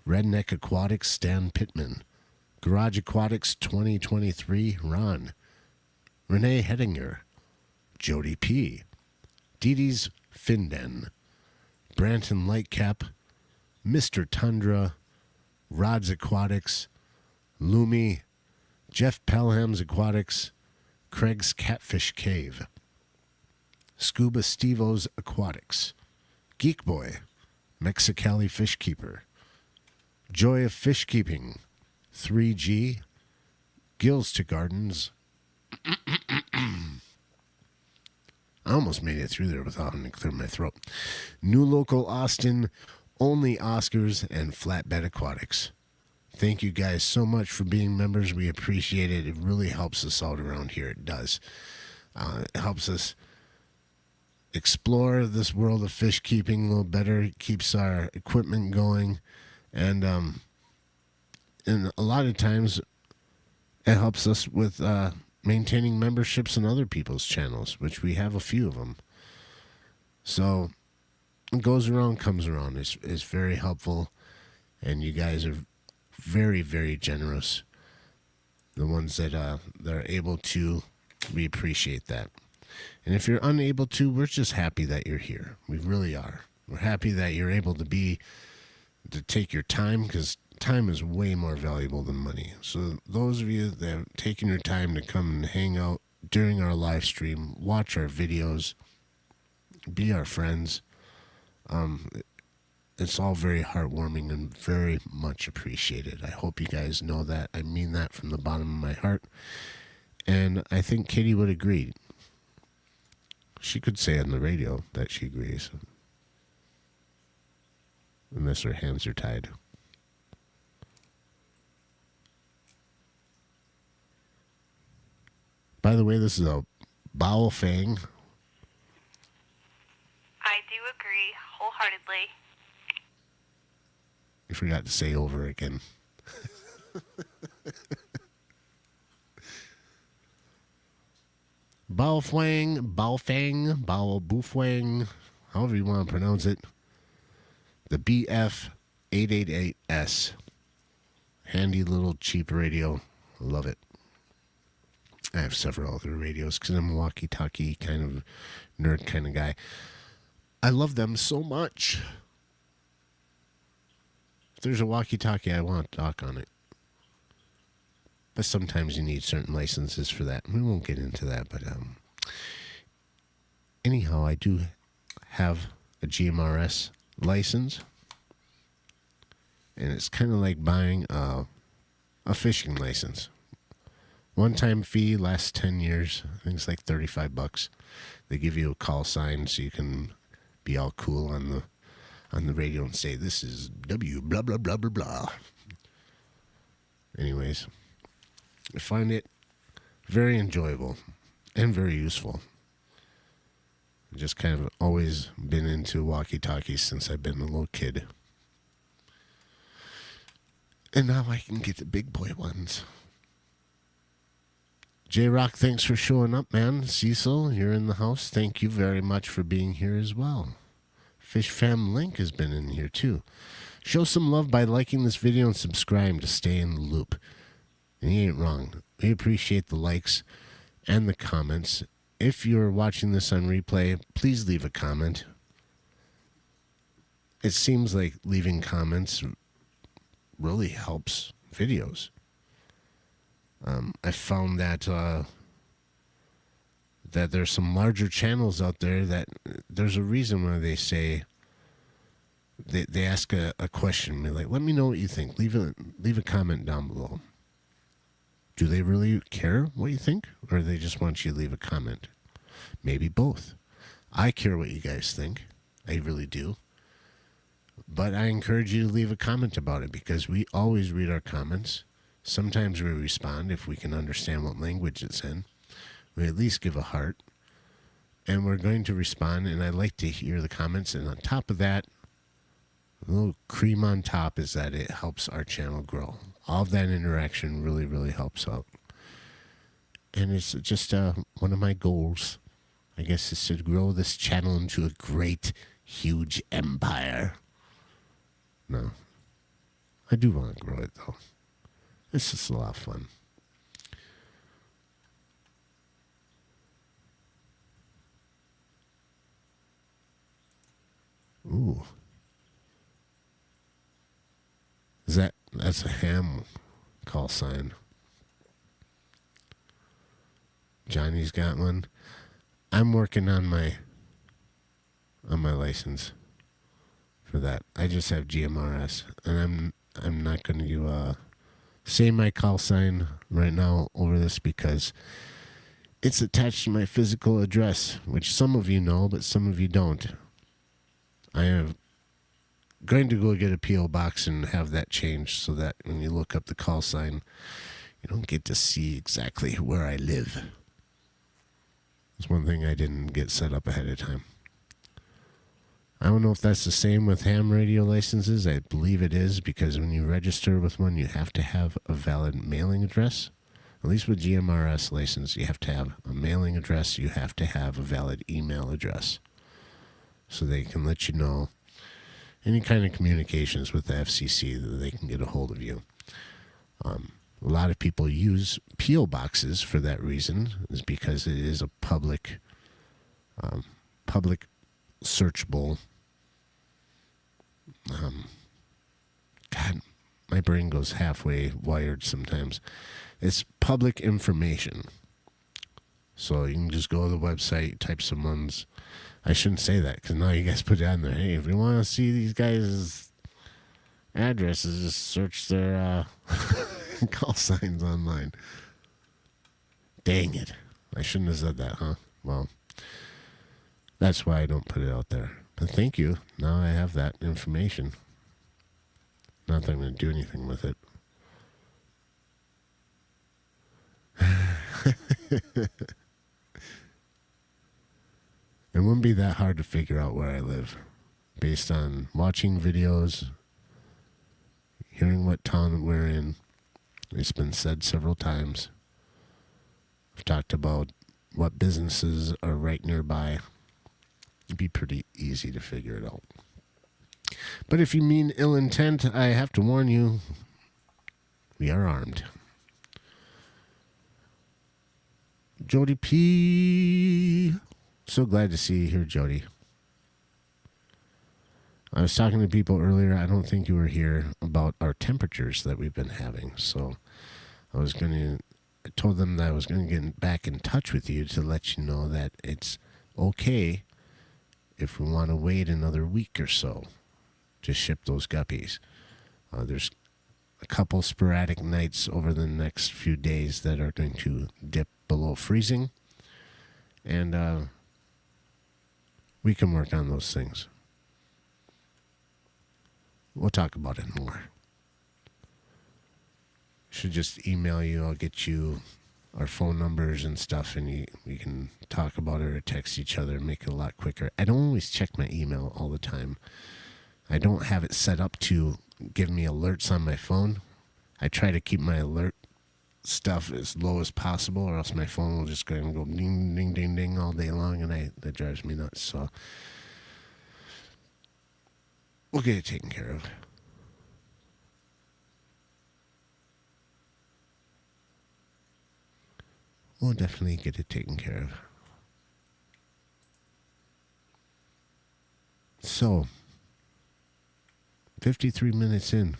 Redneck Aquatics, Stan Pittman, Garage Aquatics 2023, Ron, Renee Hedinger, Jody P., Dee Dee's Finden, Branton Lightcap, Mr. Tundra, Rod's Aquatics, Lumi, Jeff Pelham's Aquatics, Craig's Catfish Cave, Scuba Stevo's Aquatics, Geek Boy, Mexicali Fishkeeper, Joy of Fishkeeping, 3G, Gills to Gardens. I almost made it through there without having to clear my throat. New Local Austin, Only Oscars, and Flatbed Aquatics. Thank you guys so much for being members. We appreciate it. It really helps us out around here. It does. It helps us explore this world of fish keeping a little better. It keeps our equipment going. And a lot of times it helps us with maintaining memberships in other people's channels, which we have a few of them. So it goes around, comes around. It's very helpful. And you guys are very, very generous. The ones that are able to, we appreciate that. And if you're unable to, we're just happy that you're here. We really are. We're happy that you're able to take your time, because time is way more valuable than money. So those of you that have taken your time to come and hang out during our live stream, watch our videos, be our friends, it's all very heartwarming and very much appreciated. I hope you guys know that. I mean that from the bottom of my heart. And I think Katie would agree. She could say on the radio that she agrees. unless her hands are tied. By the way, this is a Baofeng. I do agree wholeheartedly. You forgot to say over again. Baofeng, Bao Bufeng, however you want to pronounce it. The BF888S. Handy little cheap radio. Love it. I have several other radios because I'm a walkie-talkie kind of nerd kind of guy. I love them so much. If there's a walkie-talkie, I want to talk on it. But sometimes you need certain licenses for that. We won't get into that, but anyhow, I do have a GMRS license. And it's kind of like buying a fishing license. One-time fee lasts 10 years. I think it's like $35. They give you a call sign so you can be all cool on the radio and say, this is W blah, blah, blah, blah, blah. Anyways, I find it very enjoyable and very useful. I've just kind of always been into walkie-talkies since I've been a little kid. And now I can get the big boy ones. J-Rock, thanks for showing up, man. Cecil, you're in the house. Thank you very much for being here as well. Fish Fam Link has been in here too. Show some love by liking this video and subscribe to stay in the loop. And he ain't wrong. We appreciate the likes and the comments. If you're watching this on replay, please leave a comment. It seems like leaving comments really helps videos. I found that that there's some larger channels out there that there's a reason why they say they ask a question. They're like, let me know what you think. Leave a comment down below. Do they really care what you think, or they just want you to leave a comment? Maybe both. I care what you guys think. I really do. But I encourage you to leave a comment about it because we always read our comments. Sometimes we respond if we can understand what language it's in. We at least give a heart. And we're going to respond, and I like to hear the comments. And on top of that, a little cream on top is that it helps our channel grow. All of that interaction really, really helps out. And it's just one of my goals, I guess, is to grow this channel into a great, huge empire. No. I do want to grow it, though. It's just a lot of fun. Ooh. That's a ham call sign. Johnny's got one. I'm working on my license for that. I just have GMRS, and I'm not going to say my call sign right now over this because it's attached to my physical address, which some of you know, but some of you don't. I am going to go get a P.O. box and have that changed so that when you look up the call sign, you don't get to see exactly where I live. It's one thing I didn't get set up ahead of time. I don't know if that's the same with ham radio licenses. I believe it is because when you register with one, you have to have a valid mailing address. At least with GMRS license, you have to have a mailing address. You have to have a valid email address so they can let you know any kind of communications with the FCC that they can get a hold of you. A lot of people use P.O. boxes for that reason, is because it is a public searchable. God, my brain goes halfway wired sometimes. It's public information. So you can just go to the website, type someone's. I shouldn't say that because now you guys put it on there. Hey, if you want to see these guys' addresses, just search their call signs online. Dang it. I shouldn't have said that, huh? Well, that's why I don't put it out there. But thank you. Now I have that information. Not that I'm going to do anything with it. It wouldn't be that hard to figure out where I live based on watching videos, hearing what town we're in. It's been said several times. I've talked about what businesses are right nearby. It'd be pretty easy to figure it out. But if you mean ill intent, I have to warn you, we are armed. Jody P. So glad to see you here, Jody. I was talking to people earlier, I don't think you were here, about our temperatures that we've been having. So I told them that I was going to get back in touch with you to let you know that it's okay if we want to wait another week or so to ship those guppies. There's a couple sporadic nights over the next few days that are going to dip below freezing. And we can work on those things. We'll talk about it more. Should just email you. I'll get you our phone numbers and stuff, and we can talk about it or text each other and make it a lot quicker. I don't always check my email all the time. I don't have it set up to give me alerts on my phone. I try to keep my alert stuff as low as possible, or else my phone will just go and go ding, ding, ding, ding all day long, and that drives me nuts. So we'll get it taken care of. We'll definitely get it taken care of. So, 53 minutes in.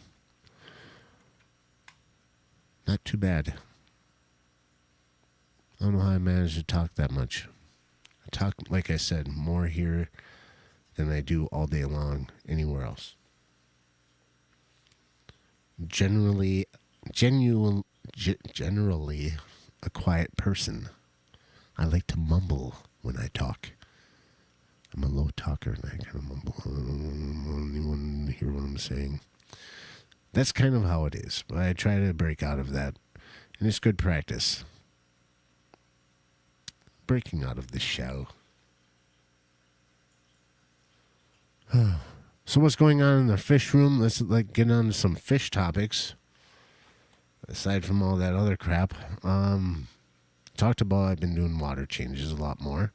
Not too bad. I don't know how I managed to talk that much. I talk, like I said, more here than I do all day long anywhere else. Generally a quiet person. I like to mumble when I talk. I'm a low talker and I kind of mumble. I don't want anyone to hear what I'm saying. That's kind of how it is. But I try to break out of that. And it's good practice. Breaking out of the shell. So what's going on in the fish room? Let's get on to some fish topics. Aside from all that other crap. Talked about I've been doing water changes a lot more.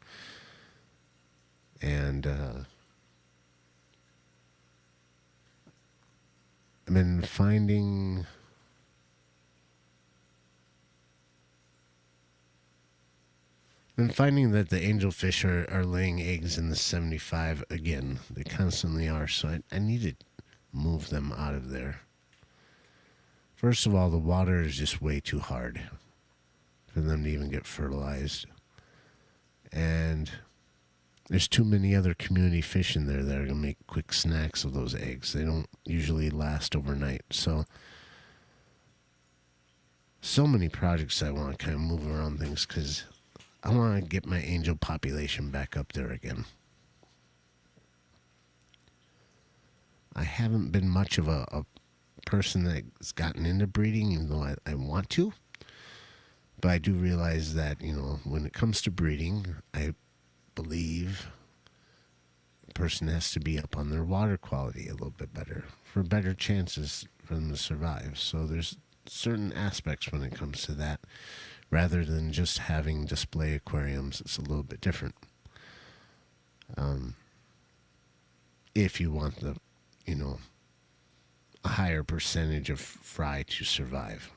And I've been finding that the angelfish are laying eggs in the 75 again. They constantly are, so I need to move them out of there. First of all, the water is just way too hard for them to even get fertilized. And there's too many other community fish in there that are going to make quick snacks of those eggs. They don't usually last overnight. So many projects I want to kind of move around things because I want to get my angel population back up there again. I haven't been much of a person that's gotten into breeding, even though I want to. But I do realize that, when it comes to breeding, I believe a person has to be up on their water quality a little bit better for better chances for them to survive. So there's certain aspects when it comes to that. Rather than just having display aquariums, it's a little bit different. If you want a higher percentage of fry to survive.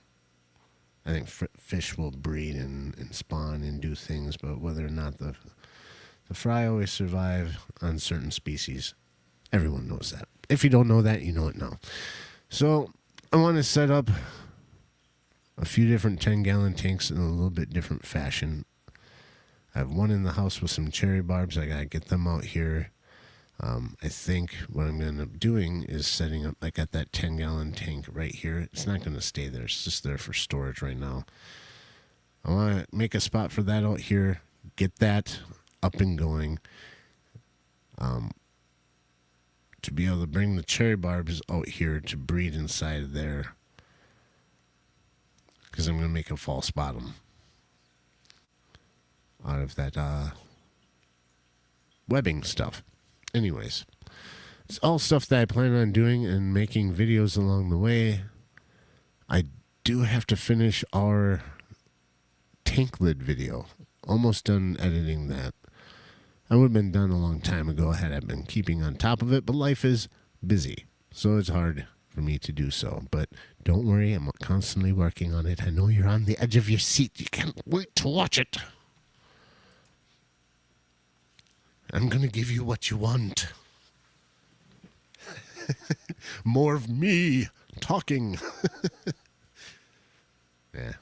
I think fish will breed and spawn and do things, but whether or not the fry always survive on certain species, everyone knows that. If you don't know that, you know it now. So I want to set up a few different 10-gallon tanks in a little bit different fashion. I have one in the house with some cherry barbs. I got to get them out here. I think what I'm going to end up doing is setting up, I got that 10-gallon tank right here. It's not going to stay there. It's just there for storage right now. I want to make a spot for that out here, get that up and going. to be able to bring the cherry barbs out here to breed inside of there. Because I'm going to make a false bottom out of that webbing stuff. Anyways, it's all stuff that I plan on doing and making videos along the way. I do have to finish our tank lid video. Almost done editing that. I would have been done a long time ago had I been keeping on top of it, but life is busy, so it's hard for me to do so. But don't worry, I'm constantly working on it. I know you're on the edge of your seat. You can't wait to watch it. I'm going to give you what you want. More of me talking. Yeah.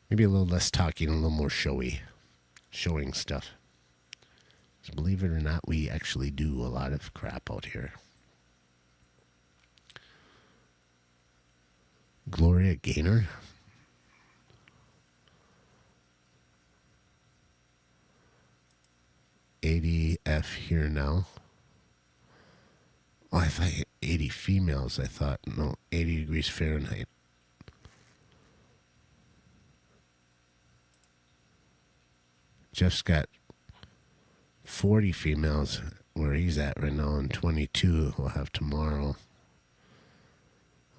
Maybe a little less talking, a little more showing stuff. 'Cause believe it or not, we actually do a lot of crap out here. Gloria Gaynor. ADF here now. Oh, I thought 80 females. I thought, no, 80 degrees Fahrenheit. Jeff's got 40 females where he's at right now, and 22 he'll have tomorrow.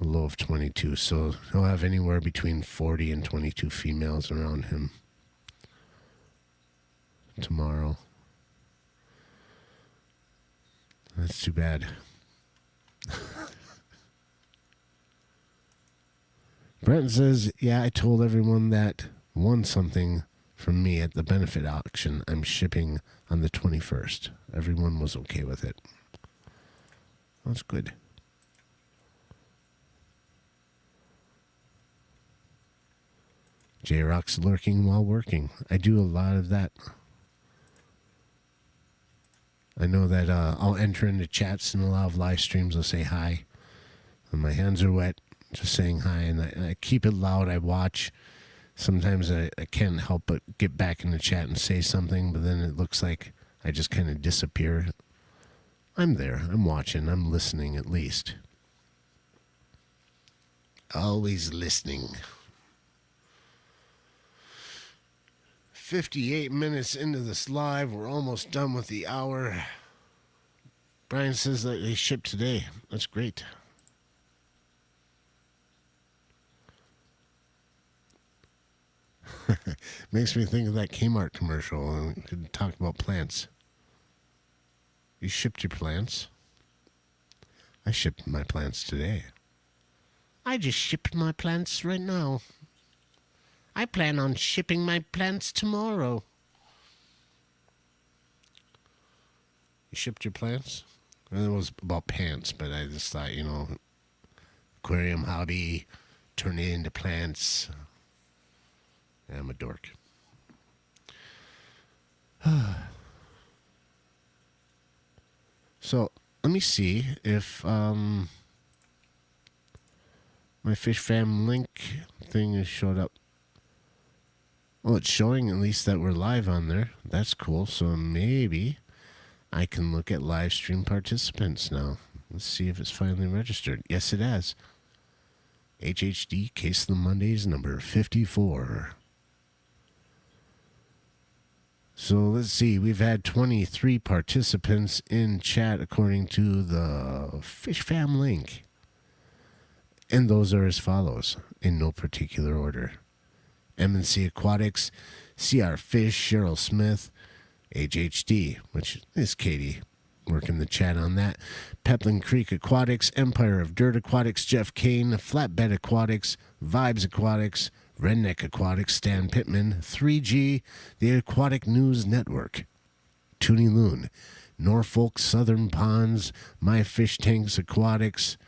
A low of 22. So he'll have anywhere between 40 and 22 females around him tomorrow. That's too bad. Brent says, yeah, I told everyone that won something from me at the benefit auction I'm shipping on the 21st. Everyone was okay with it. That's good. J-Rock's lurking while working. I do a lot of that. I know that I'll enter into chats and a lot of live streams. I'll say hi. And my hands are wet just saying hi. And I keep it loud. I watch. Sometimes I can't help but get back in the chat and say something. But then it looks like I just kind of disappear. I'm there. I'm watching. I'm listening at least. Always listening. 58 minutes into this live. We're almost done with the hour. Brian says that they shipped today. That's great. Makes me think of that Kmart commercial and talk about plants. You shipped your plants? I shipped my plants today. I just shipped my plants right now. I plan on shipping my plants tomorrow. You shipped your plants? Well, it was about pants, but I just thought, aquarium hobby, turn it into plants. Yeah, I'm a dork. So, let me see if my Fish Fam link thing has showed up. Well, it's showing at least that we're live on there. That's cool. So maybe I can look at live stream participants now. Let's see if it's finally registered. Yes, it has. HHD Case of the Mondays, number 54. So let's see. We've had 23 participants in chat according to the Fish Fam link. And those are as follows, in no particular order. M&C Aquatics, CR Fish, Cheryl Smith, HHD, which is Katie, working the chat on that. Peplin Creek Aquatics, Empire of Dirt Aquatics, Jeff Kane, Flatbed Aquatics, Vibes Aquatics, Redneck Aquatics, Stan Pittman, 3G, the Aquatic News Network, Toonie Loon, Norfolk Southern Ponds, My Fish Tanks Aquatics,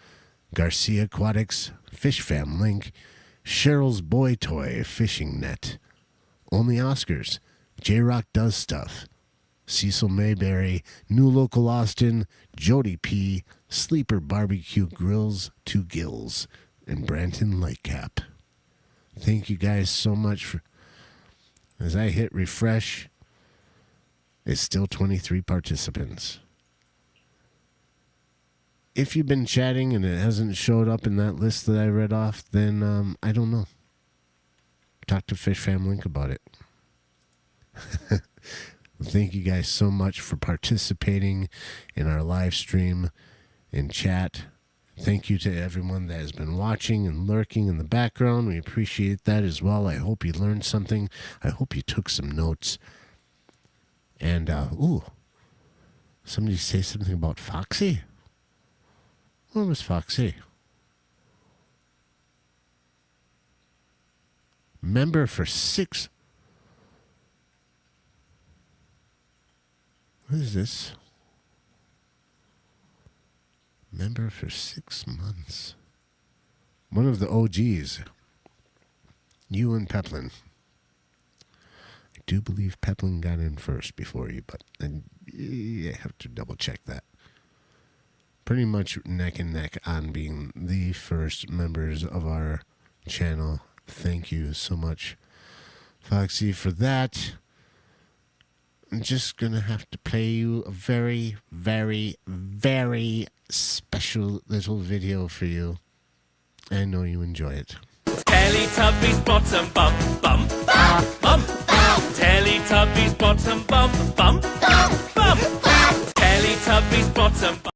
Garcia Aquatics, Fish Fam Link, Cheryl's Boy Toy Fishing Net, Only Oscars, J-Rock Does Stuff, Cecil Mayberry, New Local Austin, Jody P, Sleeper Barbecue Grills, Two Gills, and Branton Lightcap. Thank you guys so much for. As I hit refresh, it's still 23 participants. if you've been chatting and it hasn't showed up in that list that I read off, then I don't know. Talk to Fish Fam Link about it. Thank you guys so much for participating in our live stream and chat. Thank you to everyone that has been watching and lurking in the background. We appreciate that as well. I hope you learned something. I hope you took some notes. And, somebody say something about Foxy? Where was Foxy? Member for 6. What is this? Member for 6 months. One of the OGs. You and Peplin. I do believe Peplin got in first before you, but I have to double check that. Pretty much neck and neck on being the first members of our channel. Thank you so much, Foxy, for that. I'm just going to have to play you a very, very, very special little video for you. I know you enjoy it. Teletubbies bottom bum bum bum bum. Teletubbies bottom bum bum bum bum. Teletubbies bottom bum.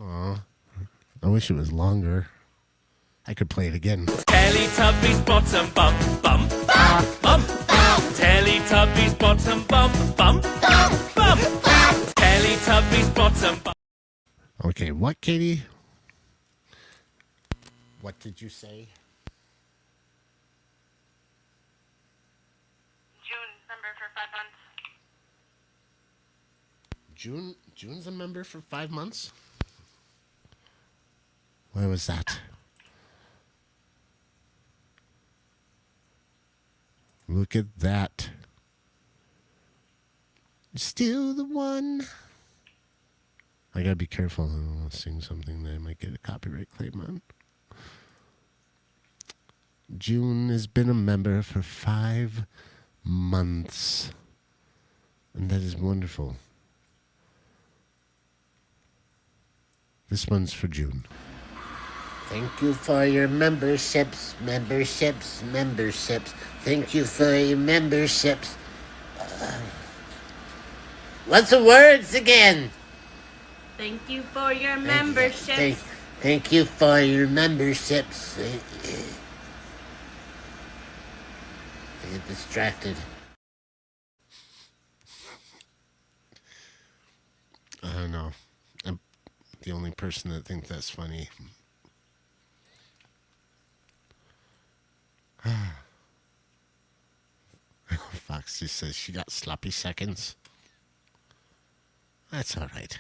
Aw, I wish it was longer. I could play it again. Teletubbies bottom bum bum bum bum. Teletubbies bottom bum bum bum. Teletubbies bottom bum. Okay, what, Katie? What did you say? June, member for 5 months. June's a member for 5 months? Where was that? Look at that. Still the one. I gotta be careful. I don't want to sing something that I might get a copyright claim on. June has been a member for 5 months. And that is wonderful. This one's for June. Thank you for your memberships. Thank you for your memberships. What's the words again? Thank you for your membership. Thank you for your memberships. I get distracted. I don't know. I'm the only person that thinks that's funny. Foxy says she got sloppy seconds. That's all right.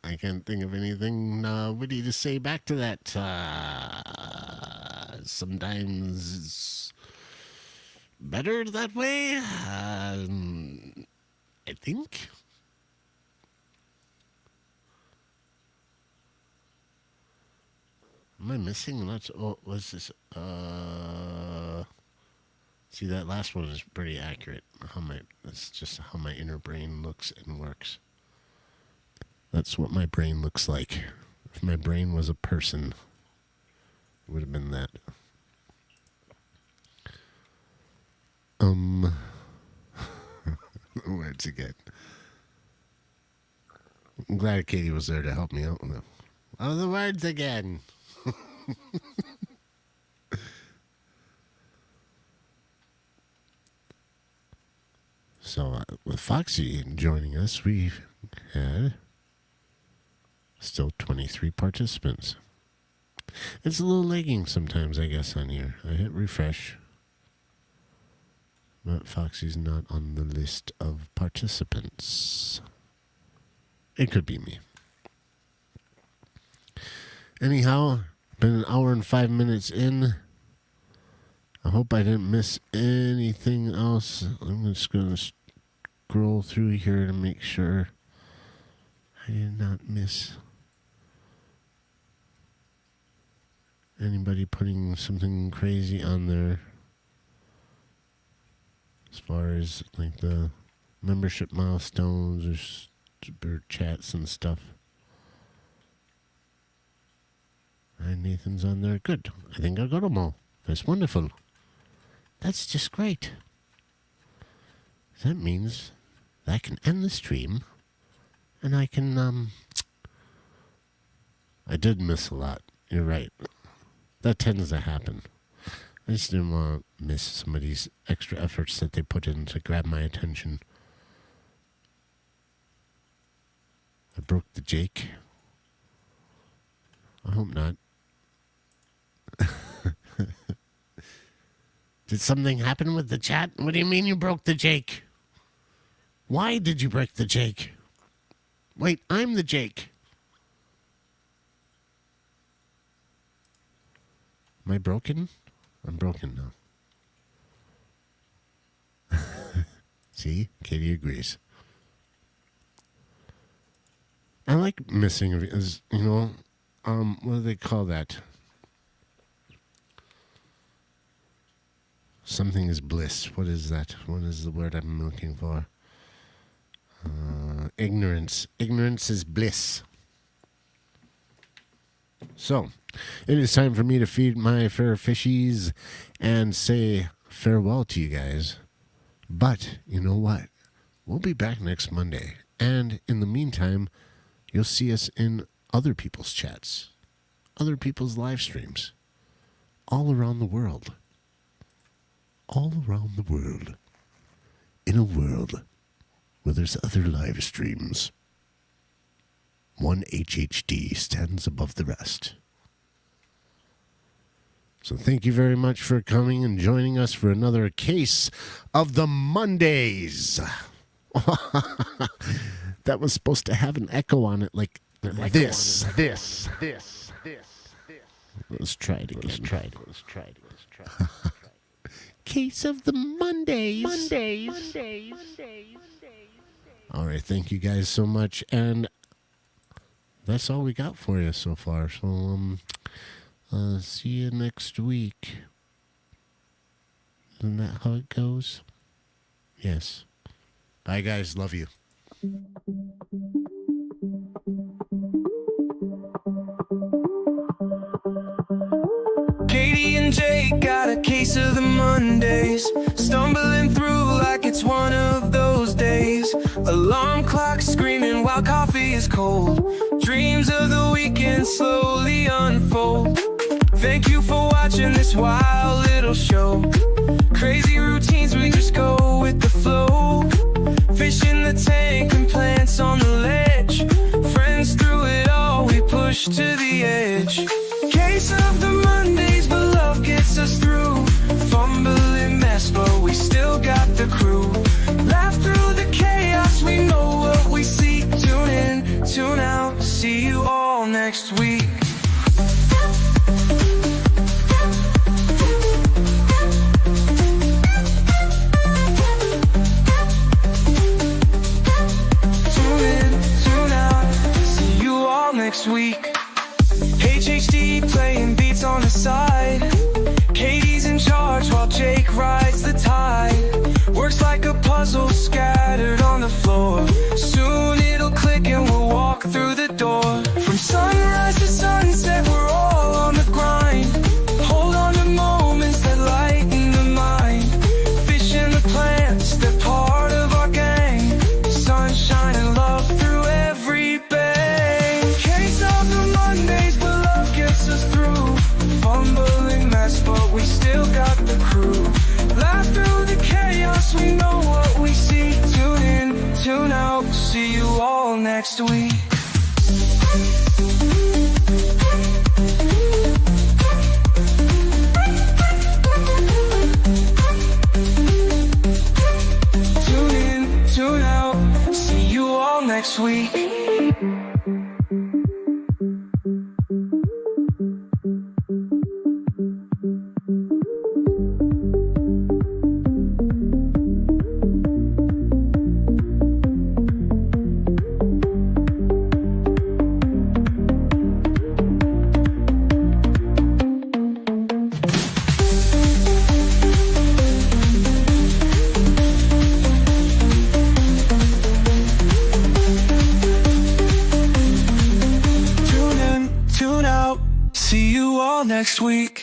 I can't think of anything witty to say back to that. Sometimes it's better that way. I think. Am I missing much? Oh, what's this? See, that last one is pretty accurate. That's just how my inner brain looks and works. That's what my brain looks like. If my brain was a person, it would have been that. Words again. I'm glad Katie was there to help me out with them. Oh, the words again. So, with Foxy joining us, we've had still 23 participants. It's a little lagging sometimes, I guess, on here. I hit refresh. But Foxy's not on the list of participants. It could be me. Anyhow, been an hour and 5 minutes in. I hope I didn't miss anything else. I'm just going to scroll through here to make sure I did not miss anybody putting something crazy on there. as far as like the membership milestones or chats and stuff. And Nathan's on there. Good. I think I got them all. That's wonderful. That's just great. That means that I can end the stream and I can, I did miss a lot. You're right. That tends to happen. I just didn't want to miss some of these extra efforts that they put in to grab my attention. I broke the Jake. I hope not. Did something happen with the chat? What do you mean you broke the Jake? Why did you break the Jake? Wait, I'm the Jake. Am I broken? I'm broken now. See? Katie agrees. I like missing, you know, what do they call that? Something is bliss. What is that? What is the word I'm looking for? Ignorance. Ignorance is bliss. So, it is time for me to feed my fair fishies and say farewell to you guys. But, you know what? We'll be back next Monday. And in the meantime, you'll see us in other people's chats, other people's live streams, all around the world. All around the world. In a world where there's other live streams. One HHD stands above the rest. So thank you very much for coming and joining us for another case of the Mondays. That was supposed to have an echo on it like this. Let's try it again. Case of the Mondays. All right, thank you guys so much, and that's all we got for you so far. So, see you next week. Isn't that how it goes? Yes. Bye, guys. Love you. Katie and Jake got a case of the Mondays, stumbling through like it's one of those days. Alarm clock screaming while coffee is cold. Dreams of the weekend slowly unfold. Thank you for watching this wild little show. Crazy routines, we just go with the flow. Fish in the tank and plants on the ledge. Friends through it all, we push to the edge. Case of the Mondays, but love gets us through. Fumbling mess, but we still got the crew. Laugh through the chaos, we know what we seek. Tune in, tune out, see you all next week. Tune in, tune out, see you all next week. HHD playing beats on the side. Katie's in charge while Jake rides the tide. Works like a puzzle scattered on the floor. Soon it'll click and we'll walk through the door. From sunrise to sunset, we're all on the grind. Hold on to moments that lighten the mind. Fish in the plants, they're part of our gang. Sunshine and love through every bang. Case of the Mondays, but love gets us through. Fumbling mess, but we still got the crew. Laugh through the chaos, we know what we see. Tune in, tune out, see you all next week. Tune in, tune out, see you all next week. next week.